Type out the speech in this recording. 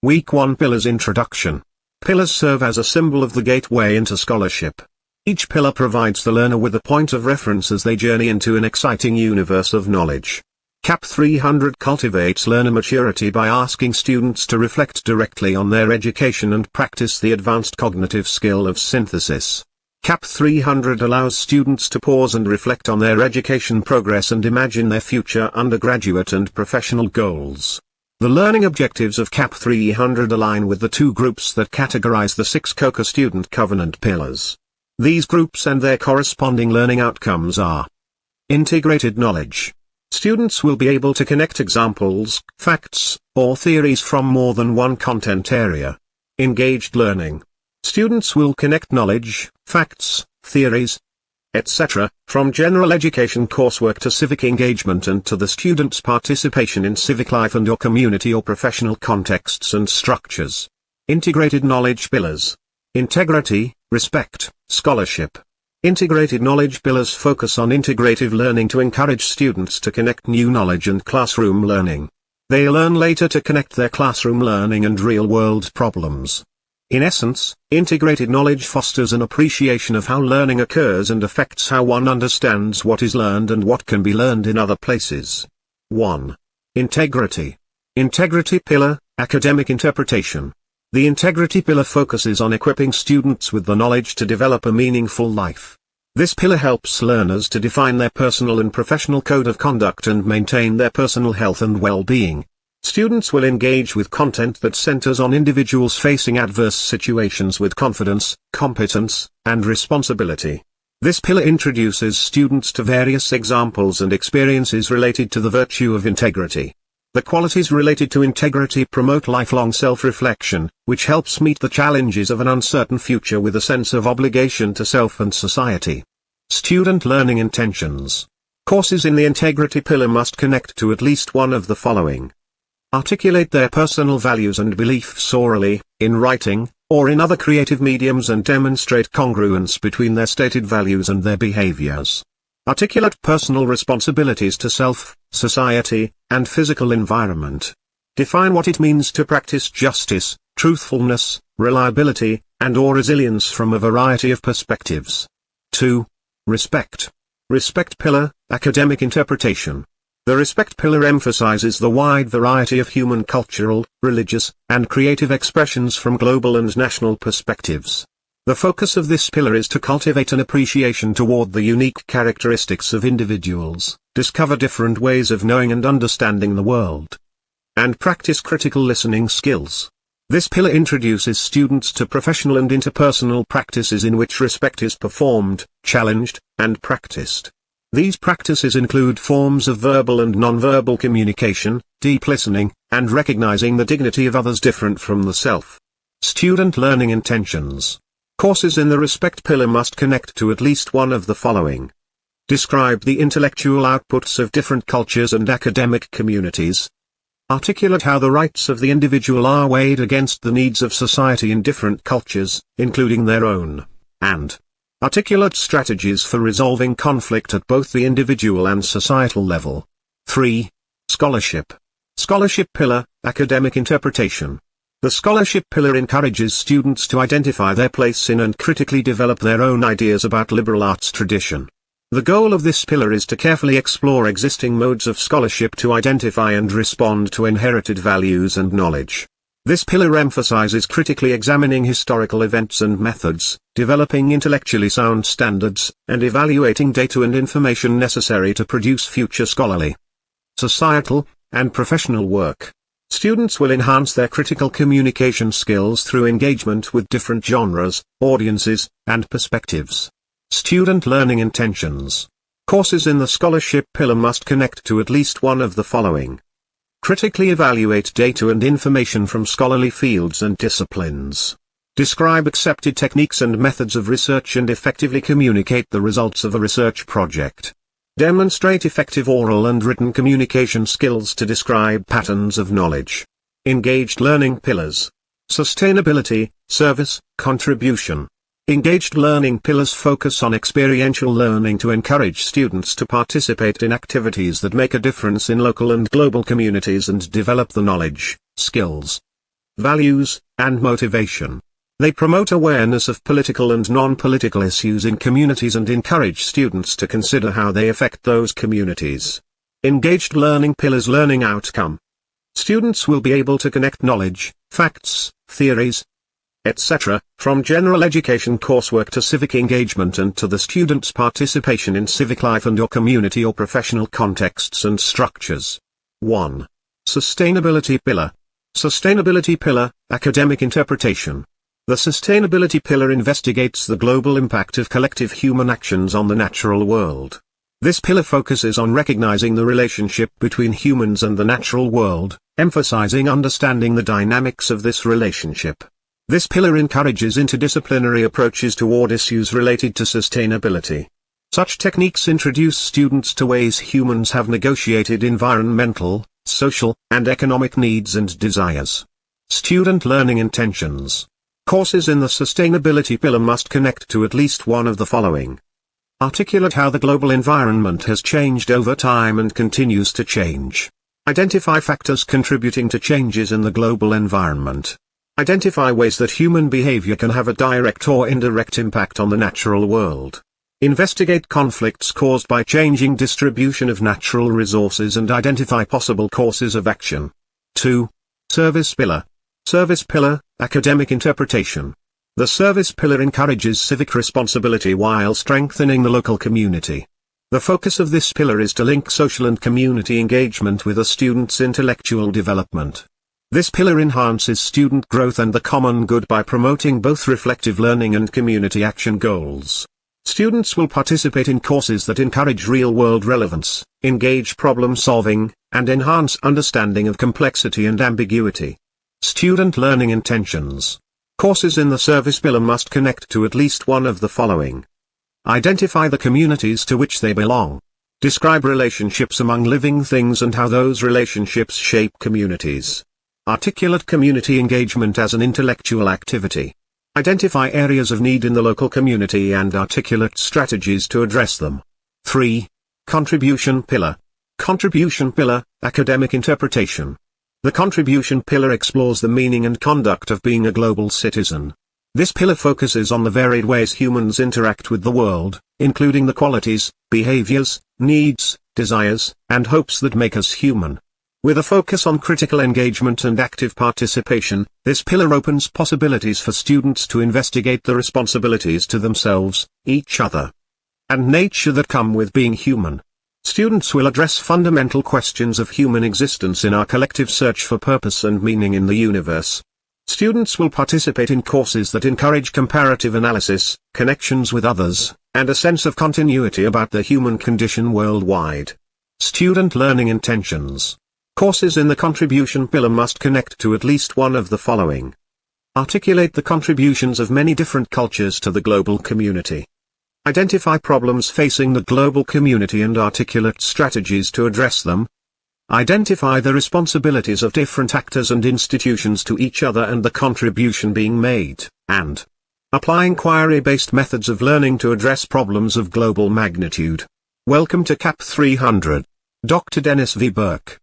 Week 1 Pillars Introduction. Pillars serve as a symbol of the gateway into scholarship. Each pillar provides the learner with a point of reference as they journey into an exciting universe of knowledge. CAP 300 cultivates learner maturity by asking students to reflect directly on their education and practice the advanced cognitive skill of synthesis. CAP 300 allows students to pause and reflect on their education progress and imagine their future undergraduate and professional goals. The learning objectives of CAP 300 align with the two groups that categorize the 6 COCA Student Covenant pillars. These groups and their corresponding learning outcomes are: integrated knowledge. Students will be able to connect examples, facts, or theories from more than one content area. Engaged learning. Students will connect knowledge, facts, theories, etc., from general education coursework to civic engagement and to the student's participation in civic life and/or community or professional contexts and structures. Integrated knowledge pillars. Integrity, respect, scholarship. Integrated knowledge pillars focus on integrative learning to encourage students to connect new knowledge and classroom learning. They learn later to connect their classroom learning and real-world problems. In essence, integrated knowledge fosters an appreciation of how learning occurs and affects how one understands what is learned and what can be learned in other places. 1. Integrity. Integrity pillar, academic interpretation. The integrity pillar focuses on equipping students with the knowledge to develop a meaningful life. This pillar helps learners to define their personal and professional code of conduct and maintain their personal health and well-being. Students will engage with content that centers on individuals facing adverse situations with confidence, competence, and responsibility. This pillar introduces students to various examples and experiences related to the virtue of integrity. The qualities related to integrity promote lifelong self-reflection, which helps meet the challenges of an uncertain future with a sense of obligation to self and society. Student learning intentions. Courses in the integrity pillar must connect to at least one of the following. Articulate their personal values and beliefs orally, in writing, or in other creative mediums and demonstrate congruence between their stated values and their behaviors. Articulate personal responsibilities to self, society, and physical environment. Define what it means to practice justice, truthfulness, reliability, and/or resilience from a variety of perspectives. 2. Respect. Respect pillar, academic interpretation. The respect pillar emphasizes the wide variety of human cultural, religious, and creative expressions from global and national perspectives. The focus of this pillar is to cultivate an appreciation toward the unique characteristics of individuals, discover different ways of knowing and understanding the world, and practice critical listening skills. This pillar introduces students to professional and interpersonal practices in which respect is performed, challenged, and practiced. These practices include forms of verbal and nonverbal communication, deep listening, and recognizing the dignity of others different from the self. Student learning intentions. Courses in the respect pillar must connect to at least one of the following. Describe the intellectual outputs of different cultures and academic communities. Articulate how the rights of the individual are weighed against the needs of society in different cultures, including their own. And articulate strategies for resolving conflict at both the individual and societal level. 3. Scholarship. Scholarship pillar, academic interpretation. The scholarship pillar encourages students to identify their place in and critically develop their own ideas about liberal arts tradition. The goal of this pillar is to carefully explore existing modes of scholarship to identify and respond to inherited values and knowledge. This pillar emphasizes critically examining historical events and methods, developing intellectually sound standards, and evaluating data and information necessary to produce future scholarly, societal, and professional work. Students will enhance their critical communication skills through engagement with different genres, audiences, and perspectives. Student learning intentions. Courses in the scholarship pillar must connect to at least one of the following. Critically evaluate data and information from scholarly fields and disciplines. Describe accepted techniques and methods of research and effectively communicate the results of a research project. Demonstrate effective oral and written communication skills to describe patterns of knowledge. Engaged learning pillars. Sustainability, service, contribution. Engaged learning pillars focus on experiential learning to encourage students to participate in activities that make a difference in local and global communities and develop the knowledge, skills, values, and motivation. They promote awareness of political and non-political issues in communities and encourage students to consider how they affect those communities. Engaged learning pillars. Learning outcome. Students will be able to connect knowledge, facts, theories, etc., from general education coursework to civic engagement and to the student's participation in civic life and/or community or professional contexts and structures. 1. Sustainability pillar. Sustainability pillar, academic interpretation. The sustainability pillar investigates the global impact of collective human actions on the natural world. This pillar focuses on recognizing the relationship between humans and the natural world, emphasizing understanding the dynamics of this relationship. This pillar encourages interdisciplinary approaches toward issues related to sustainability. Such techniques introduce students to ways humans have negotiated environmental, social, and economic needs and desires. Student learning intentions. Courses in the sustainability pillar must connect to at least one of the following. Articulate how the global environment has changed over time and continues to change. Identify factors contributing to changes in the global environment. Identify ways that human behavior can have a direct or indirect impact on the natural world. Investigate conflicts caused by changing distribution of natural resources and identify possible courses of action. 2. Service pillar. Service pillar, academic interpretation. The service pillar encourages civic responsibility while strengthening the local community. The focus of this pillar is to link social and community engagement with a student's intellectual development. This pillar enhances student growth and the common good by promoting both reflective learning and community action goals. Students will participate in courses that encourage real-world relevance, engage problem-solving, and enhance understanding of complexity and ambiguity. Student learning intentions. Courses in the service pillar must connect to at least one of the following. Identify the communities to which they belong. Describe relationships among living things and how those relationships shape communities. Articulate community engagement as an intellectual activity. Identify areas of need in the local community and articulate strategies to address them. 3. Contribution pillar. Contribution pillar, academic interpretation. The contribution pillar explores the meaning and conduct of being a global citizen. This pillar focuses on the varied ways humans interact with the world, including the qualities, behaviors, needs, desires, and hopes that make us human. With a focus on critical engagement and active participation, this pillar opens possibilities for students to investigate the responsibilities to themselves, each other, and nature that come with being human. Students will address fundamental questions of human existence in our collective search for purpose and meaning in the universe. Students will participate in courses that encourage comparative analysis, connections with others, and a sense of continuity about the human condition worldwide. Student learning intentions. Courses in the contribution pillar must connect to at least one of the following. Articulate the contributions of many different cultures to the global community. Identify problems facing the global community and articulate strategies to address them. Identify the responsibilities of different actors and institutions to each other and the contribution being made, and apply inquiry-based methods of learning to address problems of global magnitude. Welcome to CAP 300. Dr. Dennis V. Burke.